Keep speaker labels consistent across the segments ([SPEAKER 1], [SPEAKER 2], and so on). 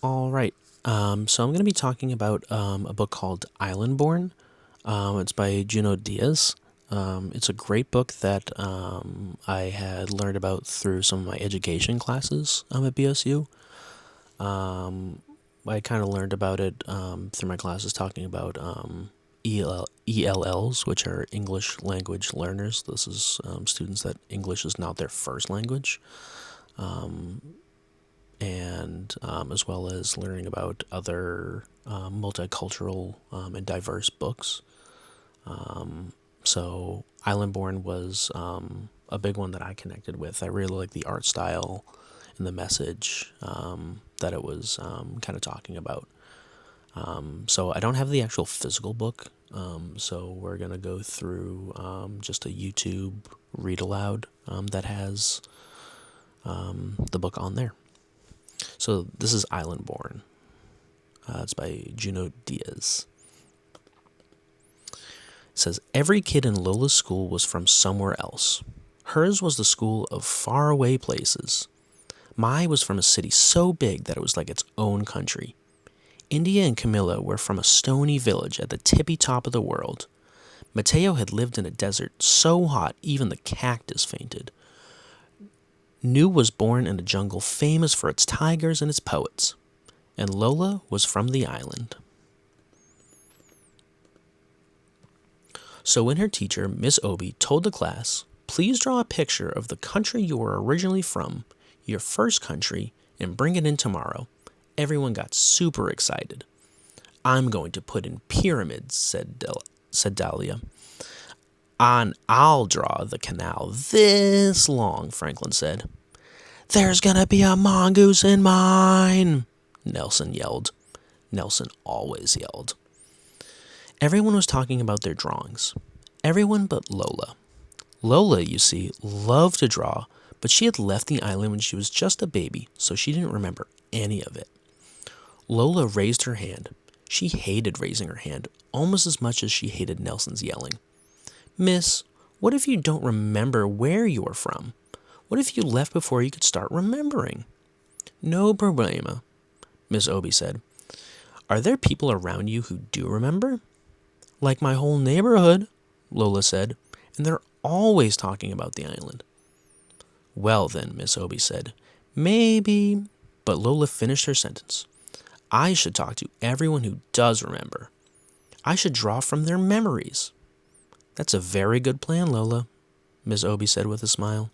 [SPEAKER 1] All right. So I'm going to be talking about a book called Islandborn. It's by Junot Diaz. It's a great book that I had learned about through some of my education classes at BSU. I kind of learned about it through my classes talking about ELLs, which are English language learners. This is students that English is not their first language. And as well as learning about other multicultural and diverse books. So Islandborn was a big one that I connected with. I really like the art style and the message that it was kind of talking about. So I don't have the actual physical book, so we're going to go through just a YouTube read aloud that has the book on there. So this is Islandborn. It's by Junot Diaz. It says, every kid in Lola's school was from somewhere else. Hers was the school of faraway places. Mai was from a city so big that it was like its own country. India and Camilla were from a stony village at the tippy top of the world. Mateo had lived in a desert so hot even the cactus fainted. Nu was born in a jungle famous for its tigers and its poets. And Lola was from the island. So when her teacher, Miss Obi, told the class, please draw a picture of the country you were originally from, your first country, and bring it in tomorrow, everyone got super excited. I'm going to put in pyramids, said Dahlia. And I'll draw the canal this long, Franklin said. There's gonna be a mongoose in mine, Nelson yelled. Nelson always yelled. Everyone was talking about their drawings. Everyone but Lola. Lola, you see, loved to draw, but she had left the island when she was just a baby, so she didn't remember any of it. Lola raised her hand. She hated raising her hand almost as much as she hated Nelson's yelling. Miss, what if you don't remember where you are from? What if you left before you could start remembering? No problema, Miss Obi said. Are there people around you who do remember? Like my whole neighborhood, Lola said, and they're always talking about the island. Well then, Miss Obi said, maybe, but Lola finished her sentence. I should talk to everyone who does remember. I should draw from their memories. That's a very good plan, Lola, Miss Obi said with a smile.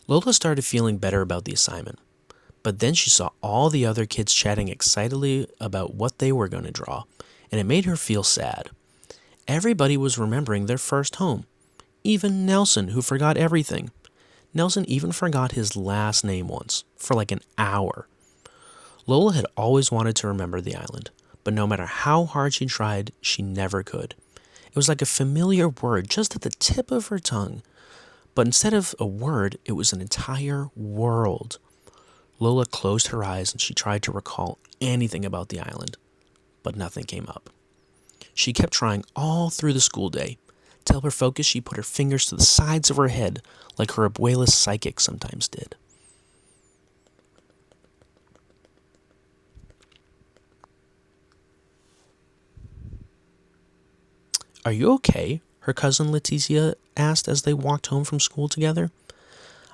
[SPEAKER 1] Lola started feeling better about the assignment, but then she saw all the other kids chatting excitedly about what they were going to draw, and it made her feel sad. Everybody was remembering their first home, even Nelson, who forgot everything. Nelson even forgot his last name once, for like an hour. Lola had always wanted to remember the island, but no matter how hard she tried, she never could. It was like a familiar word just at the tip of her tongue. But instead of a word, it was an entire world. Lola closed her eyes and she tried to recall anything about the island, but nothing came up. She kept trying all through the school day. To help her focus, she put her fingers to the sides of her head like her abuela's psychic sometimes did. Are you okay? Her cousin Leticia asked as they walked home from school together.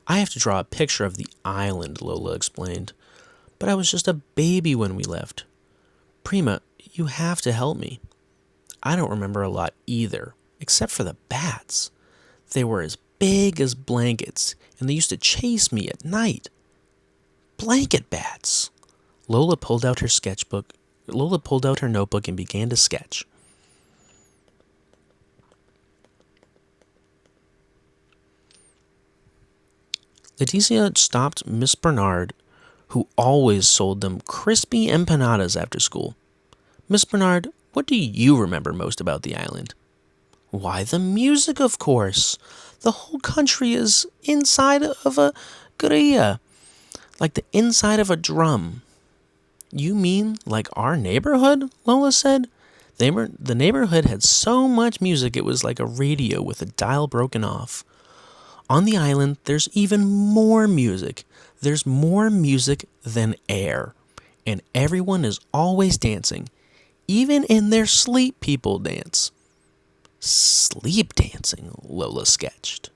[SPEAKER 1] I have to draw a picture of the island, Lola explained. But I was just a baby when we left. Prima, you have to help me. I don't remember a lot either, except for the bats. They were as big as blankets, and they used to chase me at night. Blanket bats. Lola pulled out her notebook and began to sketch. Leticia stopped Miss Bernard, who always sold them crispy empanadas after school. Miss Bernard, what do you remember most about the island? Why, the music, of course. The whole country is inside of a grilla, like the inside of a drum. You mean like our neighborhood? Lola said. The neighborhood had so much music it was like a radio with a dial broken off. On the island, there's even more music. There's more music than air. And everyone is always dancing. Even in their sleep, people dance. Sleep dancing, Lola sketched.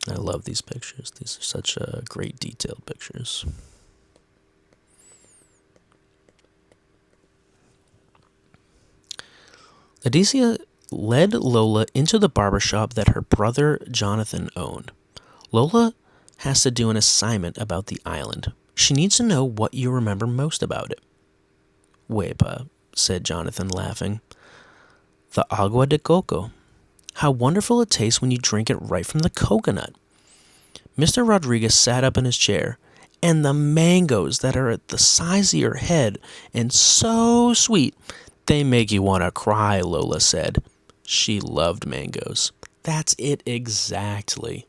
[SPEAKER 1] I love these pictures. These are such great detailed pictures. Leticia led Lola into the barbershop that her brother Jonathan owned. Lola has to do an assignment about the island. She needs to know what you remember most about it. Wepa, said Jonathan, laughing. The agua de coco. How wonderful it tastes when you drink it right from the coconut. Mr. Rodriguez sat up in his chair. And the mangoes that are at the size of your head and so sweet, they make you want to cry, Lola said. She loved mangoes. That's it exactly.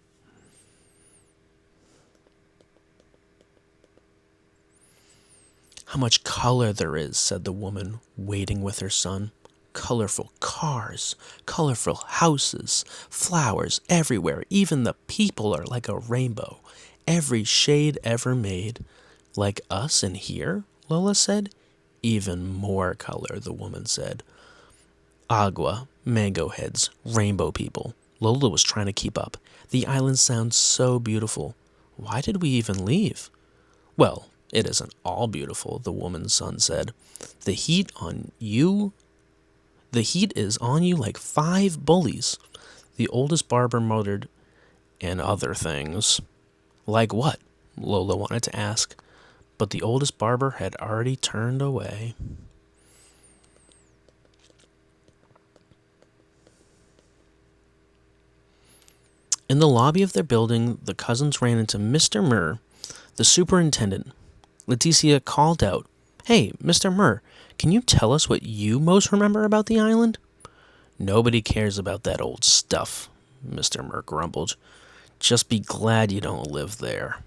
[SPEAKER 1] How much color there is, said the woman, waiting with her son. Colorful cars, colorful houses, flowers everywhere. Even the people are like a rainbow. Every shade ever made. Like us in here, Lola said. Even more color, the woman said. Agua, mango heads, rainbow people. Lola was trying to keep up. The island sounds so beautiful. Why did we even leave? Well, it isn't all beautiful, the woman's son said. The heat is on you like 5 bullies. The oldest barber muttered, and other things. Like what? Lola wanted to ask, but the oldest barber had already turned away. In the lobby of their building, the cousins ran into Mr. Murr, the superintendent. Leticia called out, Hey, Mr. Murr, can you tell us what you most remember about the island? Nobody cares about that old stuff, Mr. Murr grumbled. Just be glad you don't live there.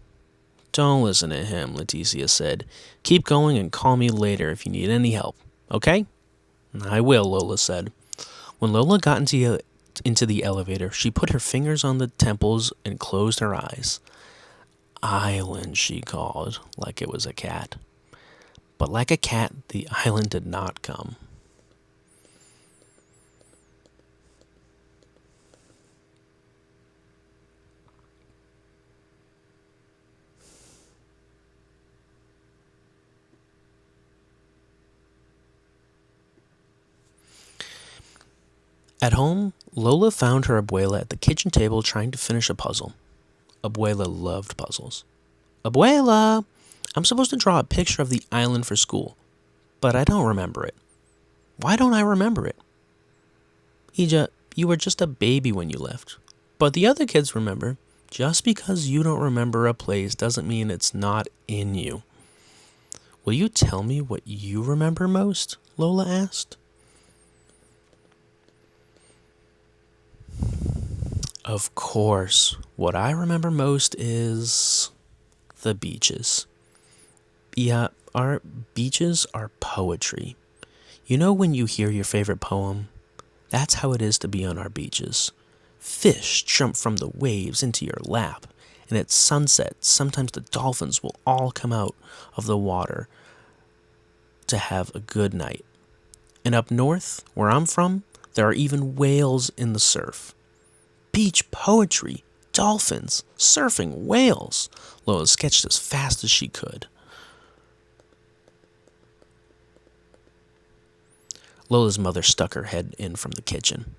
[SPEAKER 1] Don't listen to him, Leticia said. Keep going and call me later if you need any help, okay? I will, Lola said. When Lola got into the elevator, she put her fingers on the temples and closed her eyes. Island, she called, like it was a cat. But like a cat, the island did not come. At home, Lola found her abuela at the kitchen table trying to finish a puzzle. Abuela loved puzzles. Abuela, I'm supposed to draw a picture of the island for school, but I don't remember it. Why don't I remember it? Ija, you were just a baby when you left, but the other kids remember. Just because you don't remember a place doesn't mean it's not in you. Will you tell me what you remember most? Lola asked. Of course, what I remember most is the beaches. Yeah, our beaches are poetry. You know when you hear your favorite poem? That's how it is to be on our beaches. Fish jump from the waves into your lap, and at sunset, sometimes the dolphins will all come out of the water to have a good night. And up north, where I'm from, there are even whales in the surf. Beach poetry, dolphins, surfing, whales. Lola sketched as fast as she could. Lola's mother stuck her head in from the kitchen.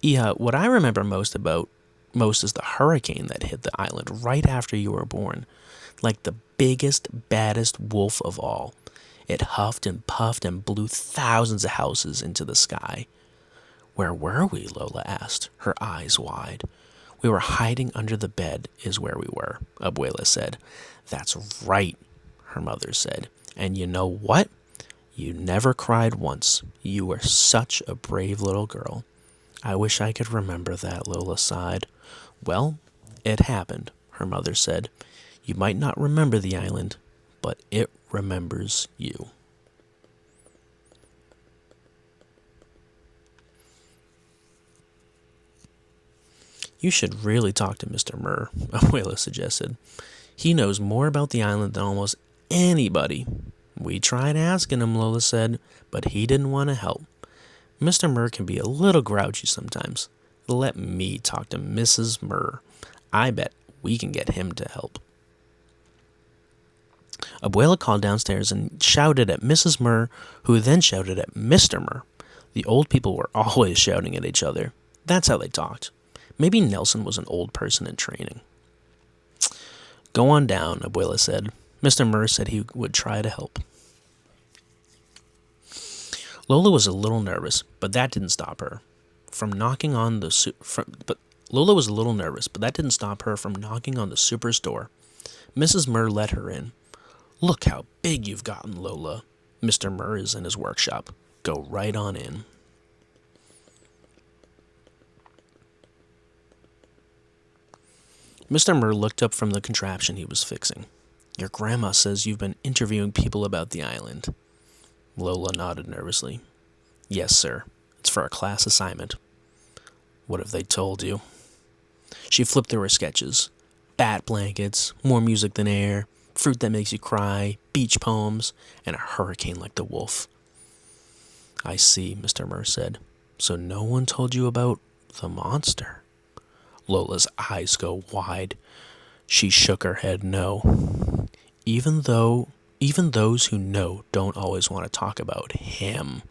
[SPEAKER 1] Iha, what I remember most is the hurricane that hit the island right after you were born. Like the biggest, baddest wolf of all. It huffed and puffed and blew thousands of houses into the sky. Where were we? Lola asked, her eyes wide. We were hiding under the bed is where we were, Abuela said. That's right, her mother said. And you know what? You never cried once. You were such a brave little girl. I wish I could remember that, Lola sighed. Well, it happened, her mother said. You might not remember the island, but it remembers you. You should really talk to Mr. Murr, Abuela suggested. He knows more about the island than almost anybody. We tried asking him, Lola said, but he didn't want to help. Mr. Murr can be a little grouchy sometimes. Let me talk to Mrs. Murr. I bet we can get him to help. Abuela called downstairs and shouted at Mrs. Murr, who then shouted at Mr. Murr. The old people were always shouting at each other. That's how they talked. Maybe Nelson was an old person in training. Go on down, Abuela said. Mr. Murr said he would try to help. Lola was a little nervous, but that didn't stop her from knocking on the super's door. Mrs. Murr let her in. Look how big you've gotten, Lola. Mr. Murr is in his workshop. Go right on in. Mr. Murr looked up from the contraption he was fixing. Your grandma says you've been interviewing people about the island. Lola nodded nervously. Yes, sir. It's for a class assignment. What have they told you? She flipped through her sketches. Bat blankets, more music than air, fruit that makes you cry, beach poems, and a hurricane like the wolf. I see, Mr. Murr said. So no one told you about the monster? Lola's eyes go wide. She shook her head no. Even those who know don't always want to talk about him.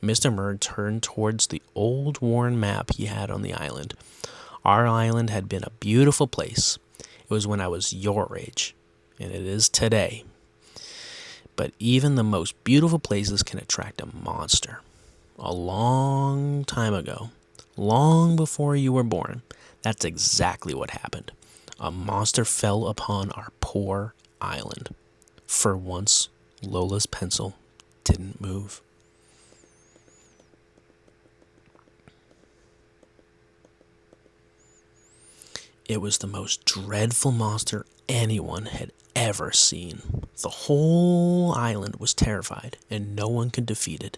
[SPEAKER 1] Mr. Murr turned towards the old worn map he had on the island. Our island had been a beautiful place. It was when I was your age, and it is today. But even the most beautiful places can attract a monster. A long time ago, long before you were born, that's exactly what happened. A monster fell upon our poor island. For once, Lola's pencil didn't move. It was the most dreadful monster anyone had ever seen. The whole island was terrified, and no one could defeat it.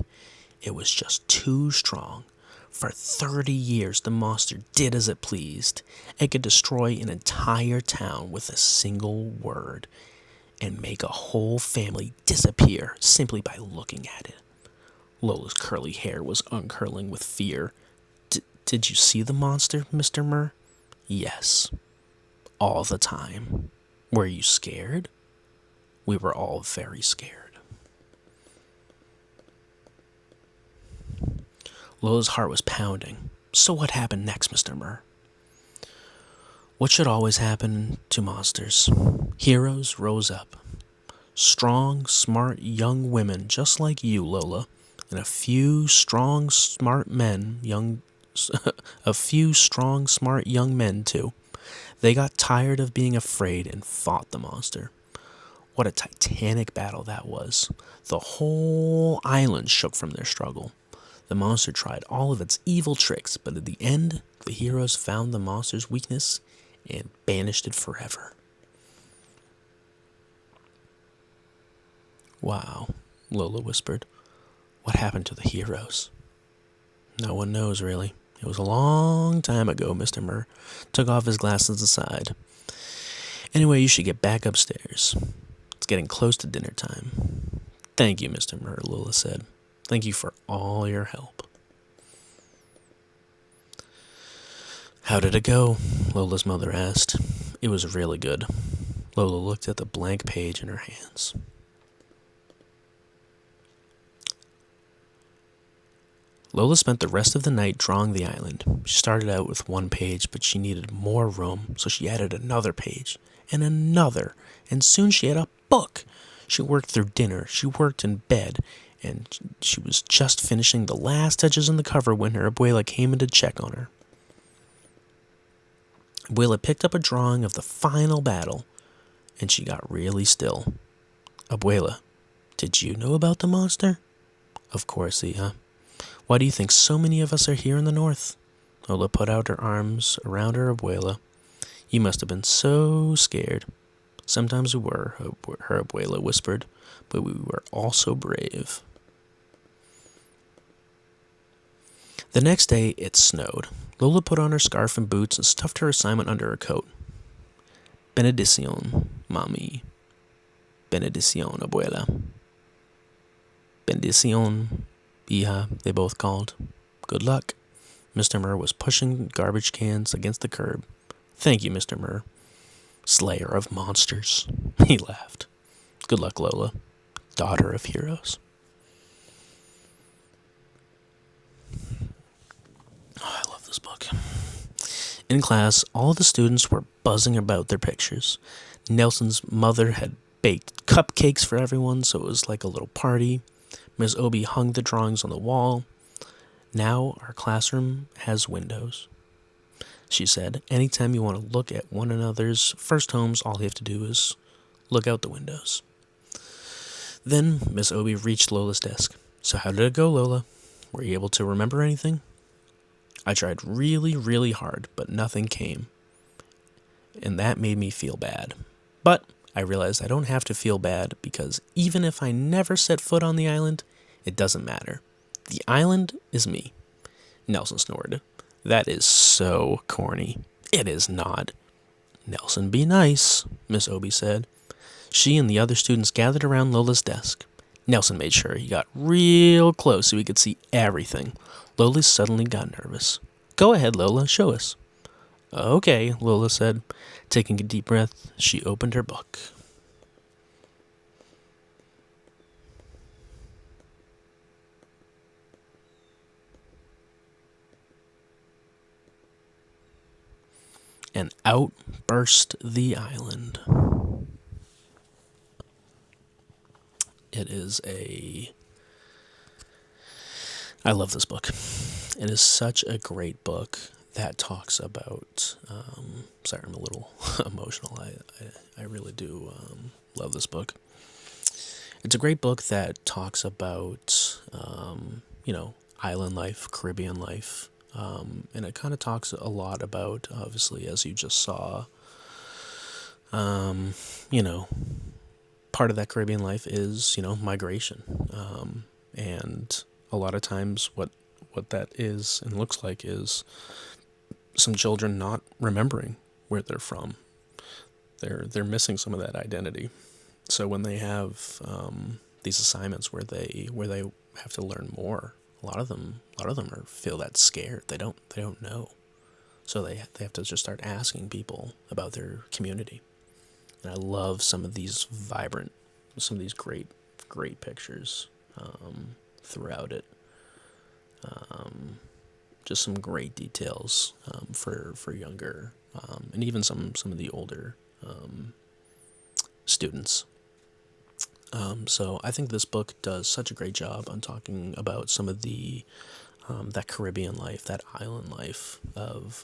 [SPEAKER 1] It was just too strong. For 30 years, the monster did as it pleased. It could destroy an entire town with a single word and make a whole family disappear simply by looking at it. Lola's curly hair was uncurling with fear. Did you see the monster, Mr. Murr? Yes. All the time. Were you scared? We were all very scared. Lola's heart was pounding. So what happened next, Mr. Murr? What should always happen to monsters? Heroes rose up. Strong, smart young women just like you, Lola, and a few strong, smart men, smart young men too. They got tired of being afraid and fought the monster. What a titanic battle that was. The whole island shook from their struggle. The monster tried all of its evil tricks, but at the end, the heroes found the monster's weakness and banished it forever. Wow, Lola whispered. What happened to the heroes? No one knows, really. It was a long time ago, Mr. Murr took off his glasses aside. Anyway, you should get back upstairs. It's getting close to dinner time. Thank you, Mr. Murr, Lola said. Thank you for all your help. How did it go? Lola's mother asked. It was really good. Lola looked at the blank page in her hands. Lola spent the rest of the night drawing the island. She started out with one page, but she needed more room, so she added another page, and another, and soon she had a book. She worked through dinner, she worked in bed, and she was just finishing the last touches on the cover when her abuela came in to check on her. Abuela picked up a drawing of the final battle, and she got really still. Abuela, did you know about the monster? Of course, Iha. Why do you think so many of us are here in the north? Lola put out her arms around her abuela. You must have been so scared. Sometimes we were, her abuela whispered, but we were also brave. The next day, it snowed. Lola put on her scarf and boots and stuffed her assignment under her coat. Benedicion, mami. Benedicion, abuela. Benedicion, hija, they both called. Good luck. Mr. Murr was pushing garbage cans against the curb. Thank you, Mr. Murr. Slayer of monsters. He laughed. Good luck, Lola. Daughter of heroes. Oh, I love this book. In class, all the students were buzzing about their pictures. Nelson's mother had baked cupcakes for everyone, so it was like a little party. Ms. Obi hung the drawings on the wall. Now our classroom has windows. She said, anytime you want to look at one another's first homes, all you have to do is look out the windows. Then Miss Obi reached Lola's desk. So how did it go, Lola? Were you able to remember anything? I tried really, really hard, but nothing came. And that made me feel bad. But I realized I don't have to feel bad because even if I never set foot on the island, it doesn't matter. The island is me. Nelson snorted. That is so corny. It is not. Nelson, be nice, Miss Obi said. She and the other students gathered around Lola's desk. Nelson made sure he got real close so he could see everything. Lola suddenly got nervous. Go ahead, Lola, show us. Okay, Lola said. Taking a deep breath, she opened her book. And out burst the island. I love this book. It is such a great book that talks about, sorry, I'm a little emotional. I really do love this book. It's a great book that talks about, island life, Caribbean life. And it kind of talks a lot about, obviously, as you just saw, part of that Caribbean life is, migration. And a lot of times what that is and looks like is some children not remembering where they're from. They're missing some of that identity. So when they have these assignments where they have to learn more, a lot of them feel that scared. They don't know. So they have to just start asking people about their community. And I love some of these great pictures throughout it. Just some great details for younger and even some of the older students. So I think this book does such a great job on talking about some of the that Caribbean life, that island life of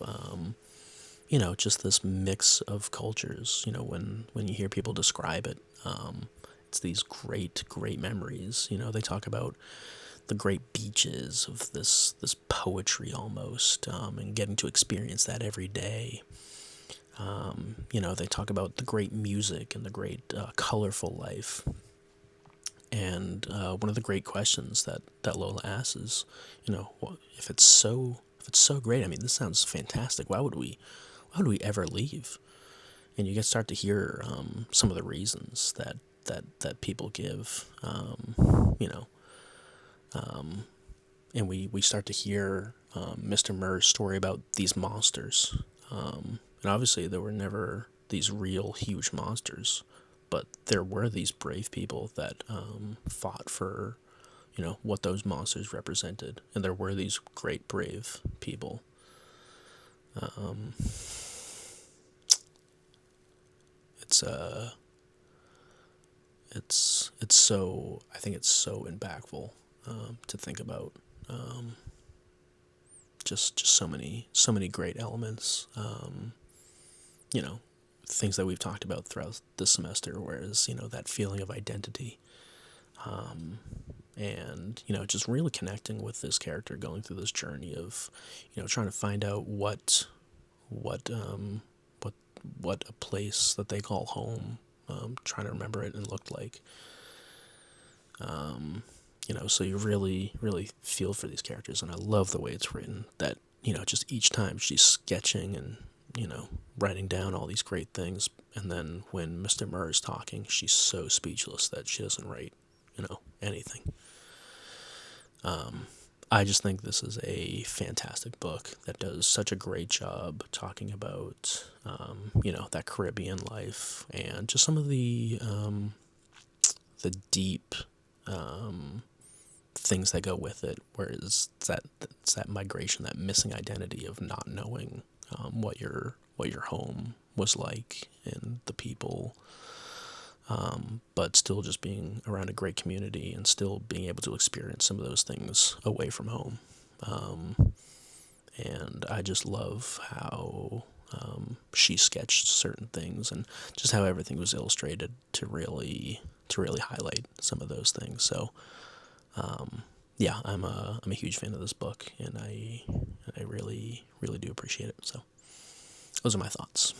[SPEAKER 1] just this mix of cultures. When you hear people describe it, it's these great memories. They talk about the great beaches of this poetry almost, and getting to experience that every day. They talk about the great music and the great colorful life. And one of the great questions that Lola asks is, if it's so great, I mean, this sounds fantastic. Why would we ever leave? And you get start to hear some of the reasons that people give, and we start to hear Mr. Murr's story about these monsters. And obviously there were never these real huge monsters, but there were these brave people that fought for, what those monsters represented. And there were these great brave people. I think it's so impactful to think about. Just so many great elements. Things that we've talked about throughout this semester, whereas, that feeling of identity, and, just really connecting with this character going through this journey of, trying to find out what a place that they call home, trying to remember it and looked like, So you really, really feel for these characters, and I love the way it's written. That just each time she's sketching and writing down all these great things, and then when Mr. Murr is talking, she's so speechless that she doesn't write, anything. I just think this is a fantastic book that does such a great job talking about, that Caribbean life and just some of the deep things that go with it. Whereas it's that migration, that missing identity of not knowing what your home was like and the people, but still just being around a great community and still being able to experience some of those things away from home. And I just love how she sketched certain things and just how everything was illustrated to really highlight some of those things. So yeah, I'm a huge fan of this book, and I really, really do appreciate it. So those are my thoughts.